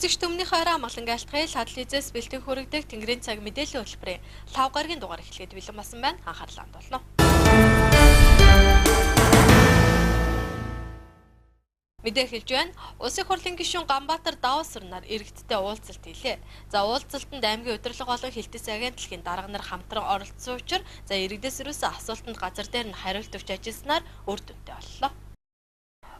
Үзэгч төмнийхөө арай амгалан айлтгая сателлизээс бэлтгэх хүрэгдэх Тэнгэрийн цаг мэдээллийн хөтөлбөрийн 5 гарагийн дугаар эхлээд бэлэн болсон байна. Анхаарлаа хандуулна. Мэдээ хэлж байна. Улсын хурлын гишүүн Ганбаатар Даваасар нар иргэдтэй уулзалт хийлээ. За уулзалтанд аймгийн удирдлага болон хилтэц агентлагийн дарга нар хамтран оролцсон учраас иргэдээс юусэн асуултанд газар дээр нь хариулт өгч ажилласнаар үр дүнтэй боллоо.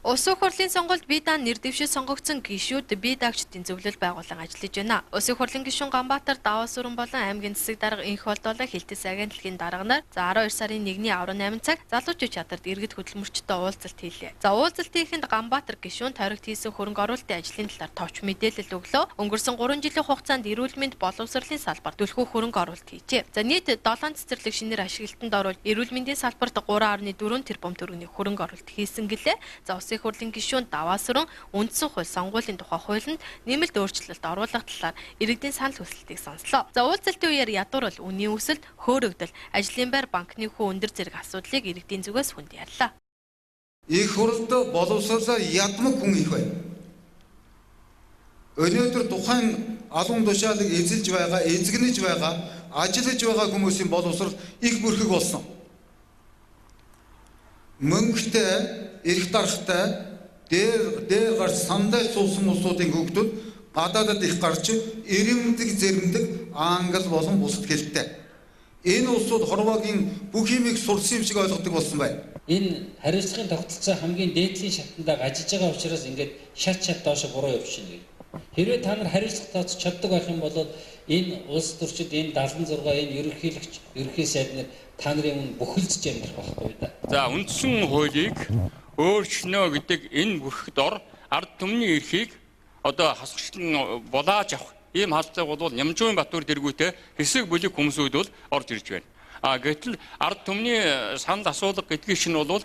Улсын хурлын сонгуульд бие даан нэр дэвшиж сонгогдсон гишүүд бие даагчдын зөвлөл байгуулан ажиллаж байна. Улсын хурлын гишүүн Ганбаатар Даваасар болон аймгийн засаг дарга инх болдолоо хилтэц агентлагийн дарга нар 12 сарын 1-ний 18 цаг залуучууд чатарт иргэд хөдөлмөрчтэй уулзалт хийлээ. За уулзалтын эхэнд Ганбаатар гишүүн тавигт хийсэн хөрөнгө оруулалтын ажлын талаар товч мэдээлэл өглөө. Өнгөрсөн 3 жилийн хугацаанд эрүүл мэнд боловсролын салбарт түлхүү хөрөнгө оруулалт хийжээ. За нийт 7 цэцэрлэг шинээр ашиглалтанд оруулж эрүүл мэндийн салбарт 3.4 тэрбум төгрөгийн хөрөнгө оруулалт хийсэн гэлээ. За Улсын хурлын гишүүн Даваасар үндсэн хууль сонгуулийн тухай хуулинд нэмэлт өөрчлөлт оруулах талаар иргэдийн санал хүсэлтийг сонслоо. За уулзалтын үеэр ядуурл үнийн өсөлт, хөөрөгдөл, ажлын байр, банкны хүү өндөр зэрэг асуудлыг иргэдийн зүгээс хүнд ярьлаа. Их хурлд боловсролоо ядмаг хүн их байна. Өнөөдөр тухайн алуун тушаалыг эзэлж байгаа, эзэгнэж байгаа, ажиллаж байгаа хүмүүсийн боловсрол их бүрхэг болсон. Мөнгөтэй эрх дарахтай дээр гарч сандаа суусан улсуудын хүүхдүүд гадаадд их гарч ирэмдэг зэрэмдэг ангал болон бусад хэлтэй. Энэ улсууд Хорвоогийн бүх юмыг сурсан юм шиг ойлгодог болсон байна. Энэ хариуцлагын тогтолцоо хамгийн дээдлийн шатанд гажиж байгаа учраас ингээд шат доош буруу явчихна. Хэрвээ та нар хариуцлага тооцож чаддаг байх юм бол энэ улс төрчид энэ 76 энэ ерөнхийлөгч ерөнхий сайд нар та нарын бүхэлдэж амьдрах байхгүй да. За үндсэн хуулийг өөрчлөнө гэдэг энэ бүрхэд ор ард түмний эрхийг одоо хасгачлан булааж авах ийм хаалцаг бол Нямжуун Батбаяр дэргүүтэй хэсэг бүлэг хүмүүсүүд бол орж ирж байна. Гэтэл ард түмний санал асуулга гэдгийг чинь бол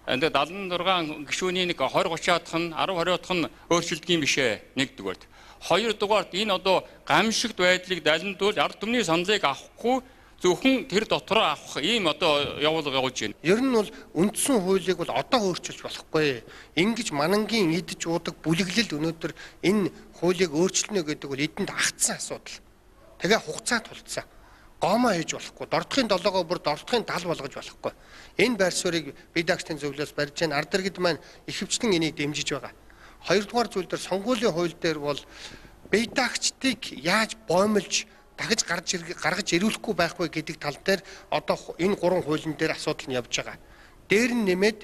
76 гишүүний нэг 20-30-аад хан 10-20-аад хан өөрчлөлдөг юм бишээ нэгдүгээр. Хоёрдугаард энэ одоо гамшигт байдлыг даландуул ард түмний саналыг авахгүй зөвхөн тэр дотор авах ийм одоо явуулга явуулж байна. Ер нь бол үндсэн хуулийг бол одоо өөрчилж болохгүй. Ингиж манангийн идэж уудаг бүлэглэл өнөөдөр энэ хуулийг өөрчилнө гэдэг бол эдэнд агтсан асуудал. Тэгээ хугацаа тулцсан. Гомоо хийж болохгүй. Дордохын долоогоо бүр дордохын тал болгож болохгүй. Энэ байр суурийг бие даагчдын зөвлөлөөс барьж байна. Ард иргэд маань ихэвчлэн энийг дэмжиж байгаа. Хоёрдугаар зүйл дээр сонгуулийн хууль дээр бол бие даагчдыг яаж боомлж дахиж гаргаж ирүүлэхгүй байх вэ гэдэг тал дээр одоо энэ гурван хуулийн дээр асуудал нь явж байгаа. Дээр нь нэмээд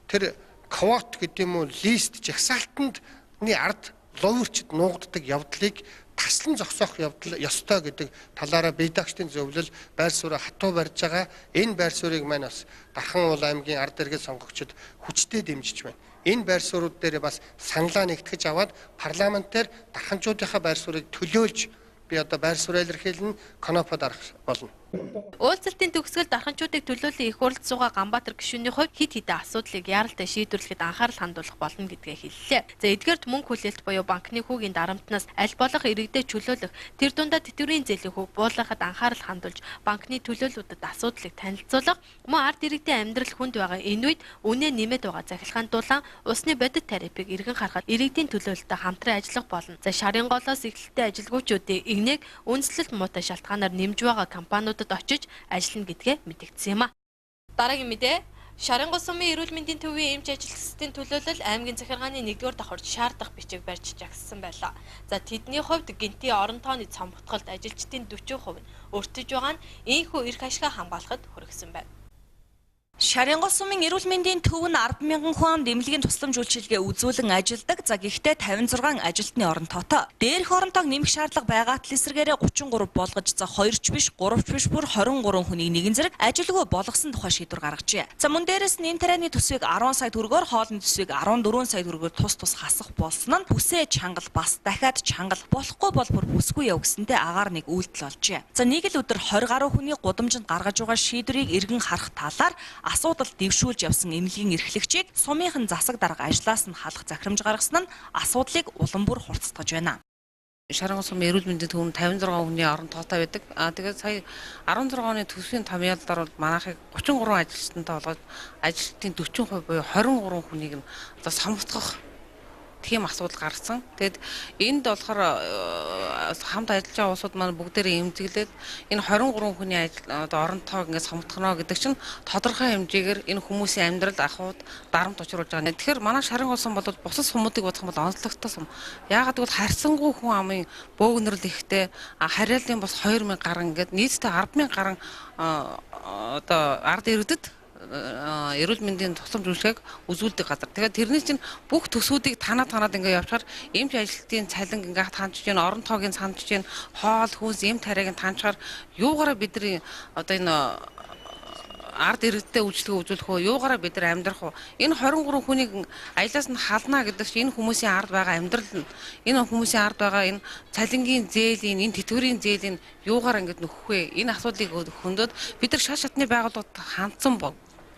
тэр квот гэдэг юм уу лист жагсаалтанд ард ловирчд нуугддаг явдлыг таслан зогсоох явдал ёстой гэдэг талаараа бие даагчдын зөвлөл байр суурь хатуу барьж байгаа. Энэ байр суурийг маань бас Дархан уул аймгийн ард иргэд сонгогчид хүчтэй дэмжиж байна. Энэ байр суурьуд дээр бас саналаа нэгтгэж аваад парламентээр дарханчуудынхаа байр суурийг төлөөлж би одоо байр суурь илэрхийлэн конопод арах болно. Уулзалтын төгсгөл дарханчуудыг төлөөлөн их хурлд суугаа Ганбаатар гишүүний хувьд хид хідэн асуудлыг яаралтай шийдвэрлэхэд анхаарал хандуулах болно гэдгээ хэллээ. За эдгээрт мөнгө хүлээлт буюу банкны хүүгийн дарамтнаас аль болох иргэдэд чөлөөлөх тэр дундаа тэтгэврийн зээлийн хүүг буулгахад анхаарал хандуулж банкны төлөөлөлтөд асуудлыг танилцуулах мөн ард иргэдийн амьдрал хүнд байгаа энэ үед үнэ нэмээд байгаа захилгаанд дулаан усны бодит тарифыг эргэн харахад иргэдийн төлөөлөлтөд хамтран ажиллах болно. За шарын голоос эхлэлтэй ажилгүйчүүдийн игнийг үндэслэлт муутай шалтгаанаар нэмж байгаа компаниудад очиж ажиллана гэдгээ мэдэгдсэн юм а. Дараагийн мэдээ Шарын гол сумын эрүүл мэндийн төвийн эмч ажилтнуудын төлөөлөл аймгийн захиргааны 1-р давхарт шаардах бичиг барьж жагссан байлаа. За тэдний хувьд гинтийн орон тооны цомгтголд ажилчдын 40% нь өртөж байгаа нь ийхүү эрх ашигаа хамгаалахад хүргэсэн байна. Шарын гол сумын эрүүл мэндийн төв нь 10,000 хүн эмнэлгийн тусламж үйлчилгээ үзүүлэн ажилдаг. За гэхдээ 56 ажилтны орон тоотой. Дээрх орон тоог нэмэх шаардлага байгаа тал эсрэгээрээ 33 болгож за 2ч биш 3ч биш бүр 23 хүнийг нэгэн зэрэг ажилгүй болгосон тухай шийдвэр гаргажээ. За мөн дээрээс нь энэ тарианы төсвийг 10 сая төгрөгөөр хоолны төсвийг 14 сая төгрөгөөр тус хасах болсон нь бүсээ чангал бас дахиад чангал болохгүй бол бүр бүсгүй яв гэсэндээ агаар нэг үйлдэл олжээ. За нэг л өдөр 20 гаруй хүний гудамжинд гаргаж байгаа шийдвэрийг эргэн харах талаар асуудал дэвшүүлж явсан эмнэлгийн эрхлэгчийг сумынхан засаг дарга ажлаас нь халах захирамж гаргасан нь асуудлыг улам бүр хурцтгаж байна. Шарын гол сумын эрүүл мэндийн төв нь 56 хүний орон тоотой байдаг. Тэгээд сая 16 оны төсвийн томьёолдоор бол манайхыг 33 ажилчтантай болгоод ажилтны 40% буюу 23 хүнийг нь одоо самбартгах тийм асуудал гарсан. Тэгэд энд болохоор хамт ажиллаж байгаа улсууд маань бүгдээрээ эмзэглээд энэ 23 хүний одоо оронтойг ингээд сомтгоно гэдэг чинь тодорхой хэмжээгээр энэ хүмүүсийн амьдралд ахуйд дарамт учруулж байгаа. Тэгэхээр манай шарын улс бол бусад сумуудыг бодох юм бол онцлогтой сум. Яагаад гэвэл харьцангуй хүн амын бөөгнөрл ихтэй харьяалын бас 2000 гаруй ингээд нийтдээ 100000 гаруй одоо ард иргэдэд эрүүл мэндийн тусламж үйлчилгээг үзүүлдэг газар. Тэгэхээр тэрний чинь бүх төсвүүдийг танаад ингээд явчихаар эмч ажилтны цалин ингээд хандж гин, орон тоогийн хандж гин, хоол, хүнс, эм тариаг нь хандчаар юугаараа бидний одоо энэ ард иргэдтэй үйлчлэгээ үзүүлэх үү, юугаараа бид нар амьдрах уу? Энэ 23 хүнийг аялаас нь халнаа гэдэг чинь энэ хүмүүсийн ард байгаа амьдрал нь, энэ хүмүүсийн ард байгаа энэ цалингийн зээлийн, энэ тэтгэврийн зээлийн юугаараа ингээд нөхөх вэ? Энэ асуудлыг хөндөд бид нар шат шатны байгууллагад хандсан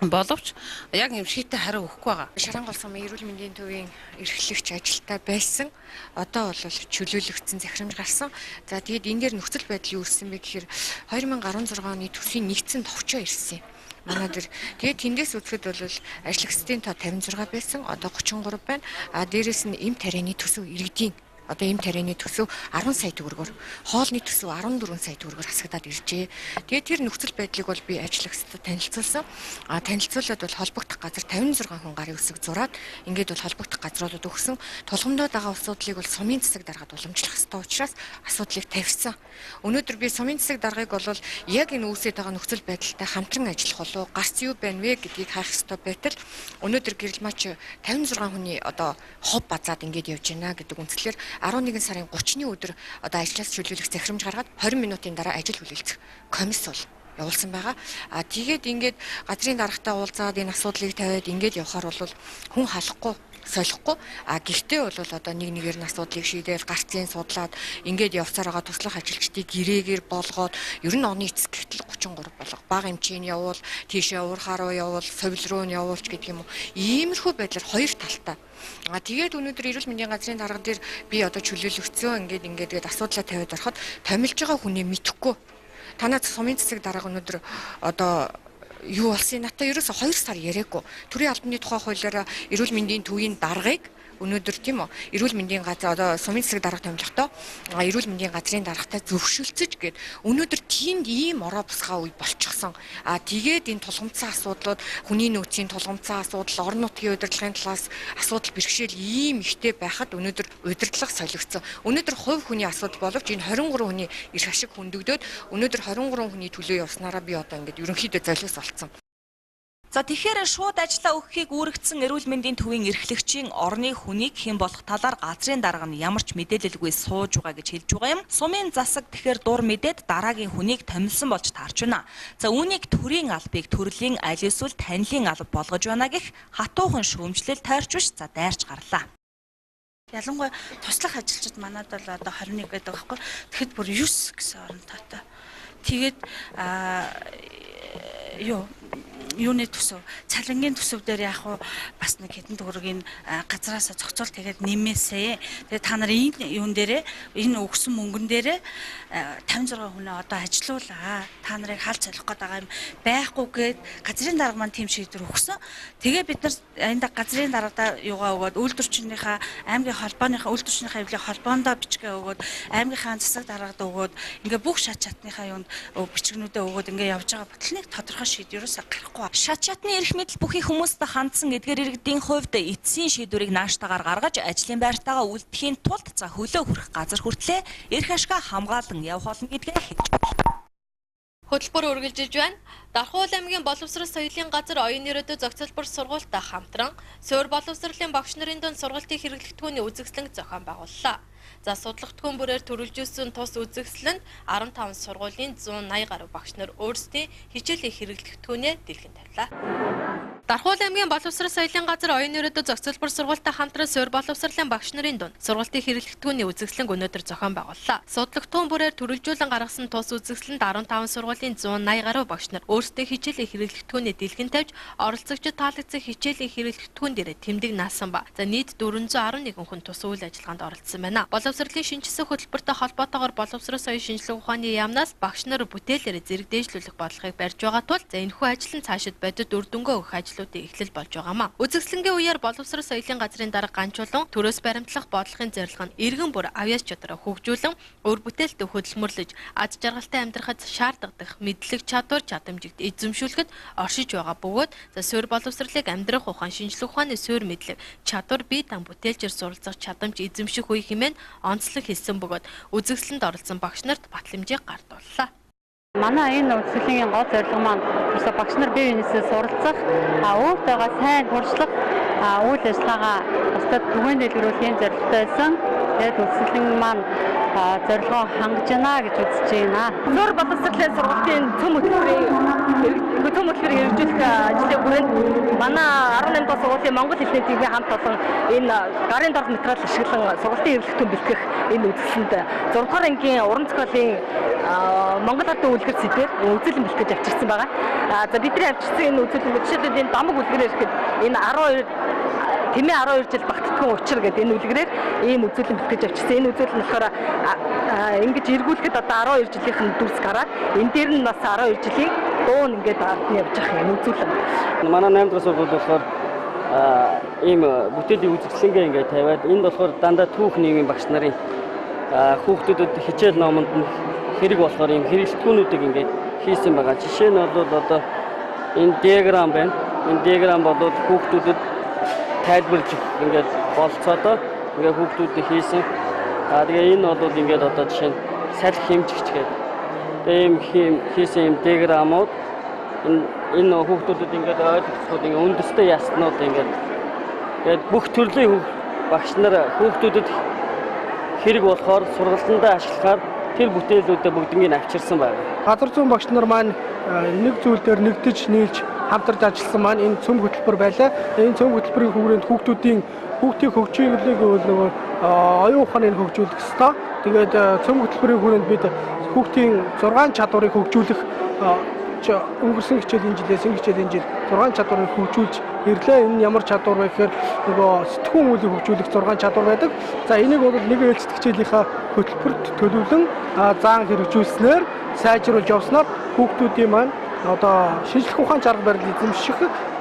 боловч яг юм шийдтэй хариу өгөхгүй байгаа. Шарангол сумын эрүүл мэндийн төвийн эрхлэгч ажилтаа байсан. Одоо бол чөлөөлөгдсөн, захирамж гарсан. За тэгээд энэ дээр нөхцөл байдал юу ирсэн бэ гэхээр 2016 оны төсвийн нэгдсэн товчоо ирсэн юм. Манай дээр тэгээд тэндээс үзэхэд бол ажлагчдын тоо 56 байсан. Одоо 33 байна. Дээрээс нь эм тарианы төсөв иргэдийн одоо эм тарианы төсөв 10 сая төгрөгөөр, хоолны төсөв 14 сая төгрөгөөр хасагдаад иржээ. Тэгээд тэр нөхцөл байдлыг бол би ажлагчдад танилцуулсан. Танилцуулаад бол холбогдох газар 56 хүн гарын үсэг зураад ингээд бол холбогдох газруудад өгсөн. Тулгамдаад байгаа асуудлыг бол сумын засаг даргаад уламжлах ёстой учраас асуудлыг тавьсан. Өнөөдөр би сумын засаг даргыг бол яг энэ үүсэж байгаа нөхцөл байдалтай хамтран ажиллах болов гарц юу байна вэ гэдгийг хайх ёстой байтал өнөөдөр гэрэл мач 56 хүний одоо хов базаад ингээд явж байна гэдэг үндслээр 11 сарын 30-ны өдөр одоо ажлаас чөлөөлөх захирамж гаргаад 20 минутын дараа ажил хүлээлцэх комисс бол явуулсан байгаа. Тэгээд ингээд газрын даргатай уулзаад энэ асуудлыг тавиад ингээд явхаар бол хүн халахгүй солихгүй. Гэхдээ бол одоо нэг нэгээр нь асуудлыг шийдэл гарцын судлаад ингээд явцаар байгаа туслах ажилчдыг гэрээгээр болгоод ер нь оны эцэс гэтэл 33 болго. Бага эмчийн явуул, тийшээ уурхаа руу явуул, совил руу нь явуулч гэдэг юм уу. Иймэрхүү байдлаар хоёр талтай. Тэгээд өнөөдөр эрүүл мэндийн газрын дарга дээр би одоо чөлөөлөгдсөн ингээд асуудлаа тавиад ороход томилж байгаа хүнээ мэдэхгүй. Танаа сумын засаг дарга өнөөдөр одоо юу болсон надад ерөөсө 2 сар яриаггүй. Төрийн албаны тухай хуулиараа эрүүл мэндийн төвийн даргыг өнөөдөр тийм үү эрүүл мэндийн газар одоо сумын засаг дарга томилохдоо эрүүл мэндийн газрын даргатай зөвшөлтсөж гээд өнөөдөр тиймд ийм ороо бусгаа үе болчихсон. Тэгээд энэ тулгамдсан асуудлууд хүний нөөцийн тулгамдсан асуудал орон нутгийн удирдлагын талаас асуудал бэрхшээл ийм ихтэй байхад өнөөдөр удирдлага солигдсон. Өнөөдөр хувь хүний асуудал боловч энэ 23 хүний эрх ашиг хөндөгдөөд өнөөдөр 23 хүний төлөө явснараа би одоо ингээд ерөнхийдөө золиос болцсон. За тэгэхээр шууд ажиллаа өгөхийг үүрэгдсэн эрүүл мэндийн төвийн эрхлэгчийн орны хүнийг хэн болох талаар газрын дарга нь ямар ч мэдээлэлгүй сууж байгаа гэж хэлж байгаа юм. Сумын засаг тэгэхээр дур мэдээд дараагийн хүнийг томилсон болж таарч байна. За үүнийг төрийн албыг төрлийн аль эсвэл танилын алба болгож байна гэх хатуухан шүүмжлэл тойрч биш за дайрч гарлаа. Ялангуяа туслах ажилчид манад бол одоо 21 гэдэг байхгүй. Тэгэхэд бүр 9 гэсэн оронтойтой. Тэгээд юуны төсөв, цалингийн төсөв дээр яг уу бас нэг хэдэн төгрөгийн газраас зохицуул тэгээд нэмээсээ. Тэгээд та нар энэ юун дээрээ энэ өгсөн мөнгөн дээрээ 56 хүнээ одоо ажилуулаа. Та нарыг хаалт солих гээд байгаа юм байхгүй гээд газрын дарга маань тийм шийдвэр өгсөн. Тэгээ бид нар энэ газрын даргадаа юугаа өгөөд үйлдвэрчнийхээ аймгийн холбооныхаа үйлдвэрчнийхээ хэвлэх холбоондоо бичгээ өгөөд аймгийнхаа засаг даргад өгөөд ингээ бүх шат чатныхаа юунд бичгнүүдээ өгөөд ингээ явж байгаа батал нэг тодорхой шийдвэрээс гарахгүй. Шат чатны эрх мэдэл бүхий хүмүүст хандсан эдгээр иргэдийн хувьд эцсийн шийдвэрийг нааштагаар гаргаж ажлын байртайгаа үлдэхийн тулд за хөлөө хүрэх газар хүртлээ эрх ашгаа хамгаалан явах болно гэдгээ хэлж байна. Хөтөлбөр үргэлжилж байна. Дархуул аймгийн боловсрол соёлын газар оюун ерөөдөө зохицолбор сургуультай хамтран Суур боловсролын багш нарын дунд сургалтын хэрэглэгдэхүүний үзэсгэлэн зохион байгууллаа. За судлагтгүйн бүрээр төрөлжүүлсэн тус үзэсгэлэнд 15 сургуулийн 180 гаруй багш нар өөрсдийн хичээлийн хэрэглэгдэхүүнээ дэлгэн тавилаа. Дархуул аймгийн боловсрол соёлын газар оюун ерөөдөө зохицолбор сургуультай хамтран Суур боловсролын багш нарын дунд сургалтын хэрэглэгдэхүүний үзэсгэлэнг өнөөдөр зохион байгууллаа. Судлагтгүйн бүрээр төрөлжүүлэн гаргасан тус үзэсгэлэнд 15 сургуулийн 180 гаруй багш нар өөрсдөө хичээлийн хэрэглэгдэхүүнээ дэлгэн тавьж оролцогчид таалагдсан хичээлийн хэрэглэгдэхүүн дээр тэмдэг наасан ба. За нийт 411 хүн тус үйл ажиллагаанд оролцсон байна. Боловсролын шинжилсэн хөтөлбөртэй холбоотойгоор боловсрол соёлын шинжилгээ ухааны яамнаас багш нар бүтээлээр зэрэг дээшлүүлэх бодлогыг барьж байгаа тул энэхүү ажил нь цаашид бодит үр дүнгээ өгөх ажлуудын эхлэл болж байгаамаа. Үзэсгэлэнгийн үеэр боловсрол соёлын газрын дарга ганжуулан төрөөс баримтлах бодлогын зорилго нь иргэн бүр авьяас чадвараа хөгжүүлэн өр бүтээлтэй хөдөлмөрлөж ад жаргалтай амьдрахад шаарддаг мэдлэг чадвар чадамжигт эзэмшүүлэхэд оршиж байгаа бөгөөд суурь боловсролыг амьдрах ухаан шинжилгээ ухааны суурь мэдлэг чадвар бие дан бүтээлчээр суралцах чадамж эзэмших үе хэмээн онцлог хэлсэн бөгөөд үзэсгэлэнд оролцсон багш нарт батламжийг гардууллаа. Манай энэ үзэсгэлэнгийн гол зорилго маань багш нар бие биенээсээ суралцах, өөртөөгөө сайн туршлах, үйл ажиллагаагаа бусдад түгээн дэлгэрүүлэхийн зорилготой байсан. Тэгээд үзэсгэлэн маань зорилгоо хангаж байна гэж үзэж байна. Суурь боловсролын сургуулийн цөм хөтөлбөрийг хэрэгжүүлэх ажлын хүрээнд манай 18 дугаар сургуулийн монгол хэлний төвийн хамт олон энэ гарын дорд материал ашиглан сургуулийн эвлэгтэн бэлтгэх энэ үзэсгэлэнд 6 дугаар ангийн уран зохиолын Монгол ардын үлгэр зэдээр үзүүлэн бэлтгэж авчирсан байгаа. За бидний авчирсан энэ үзүүлэн жишээлбэл энэ домог үлгэрээр ихэд энэ 12 жил багтдаггүй учир гэдэг энэ үлгэрээр ийм үзүүлэн бэлтгэж авчирсан. Энэ үзүүлэн болохоор ингэж эргүүлэхэд одоо 12 жилийнхэн дүрс гараад энэ дээр нь бас 12 жилийн дуун ингээд ардны явж байгаа юм үзүүлэн. Манай 8 дугаар сургууль болохоор ийм бүтээлийн үзэсгэлэнгээ ингээд тавиад энд болохоор дандаа түүх нийгмийн багш нарын хүүхдүүдэд хичээл номонд нь хэрэг болохоор ийм хэрэгсэлтгүүнүүдийг ингээд хийсэн байгаа. Жишээ нь бол одоо энэ диаграм байна. Энэ диаграм бол хүүхдүүдэд тайлбарлаж ингээд болцоодоо ингээд хүүхдүүдэд хийсэн. Тэгээ энэ бол ингээд одоо жишээ нь салхи хэмжигч гэдэг. Тэгээ ийм хийсэн ийм диаграмууд энэ хүүхдүүдэд ингээд ойлгоход ингээд үндэстэй яснууд ингээд бүх төрлийн багш нар хүүхдүүдэд хэрэг болохоор сургалтандаа ашиглахаар тэр бүтээлүүдээ бүгднийг авчирсан байна. Газар зүүн багш нар маань нэг зүйл дээр нэгдэж нийлж хамтарч ажилласан маань энэ цөм хөтөлбөр байлаа. Энэ цөм хөтөлбөрийн хүрээнд хүүхдүүдийн хөгжүүлэлийг нөгөө оюун ухааныг хөгжүүлэх ёстой. Тэгээд цөм хөтөлбөрийн хүрээнд бид хүүхдийн 6 чадварыг хөгжүүлэх өнгөрсөн хичээлийн жилээс энэ хичээлийн жил 6 чадварыг хөгжүүлж ирлээ. Энэ ямар чадвар вэ гэхээр нөгөө сэтгүүн үйлийг хөгжүүлэх 6 чадвар байдаг. За энийг бол нэг ээлжид хичээлийнхаа хөтөлбөрт төлөвлөн заан хэрэгжүүлснээр сайжруулж явснаар хүүхдүүдийн маань одоо шинжлэх ухаан чарга барил эзэмших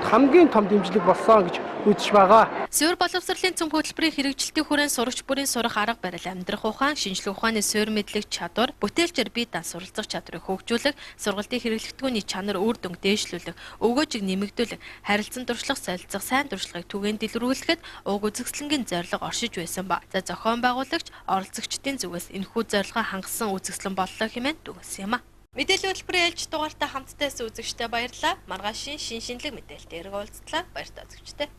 хамгийн том дэмжлэг болсон гэж үзэж байгаа. Суурь боловсролын цөм хөтөлбөрийн хэрэгжилтийн хүрээнд сурагч бүрийн сурах арга барил, амьдрах ухаан, шинжлэх ухааны суурь мэдлэг чадвар, бүтээлчээр бие дан суралцах чадварыг хөгжүүлэх, сургалтын хэрэглэгдэхүүний чанар үр дүнг дээшлүүлэх, өгөөжийг нэмэгдүүлэх, харилцан туршлах, солилцох, сайн туршлагыг түгээн дэлгэрүүлэхэд уг үзэсгэлэнгийн зорилго оршиж байсан ба. За зохион байгуулагч, оролцогчдын зүгээс энэхүү зорилгоо хангасан үзэсгэлэн боллоо хэмээн дүгнсэн юм а. Мэдээллийн хөтөлбөрийн ээлж дугаартай хамттайсан үзэгчтэй баярлалаа. Маргааш шинэ шинэлэг мэдээлэлтэй эрг уулзтлаа. Баяртай үзэгчтэй.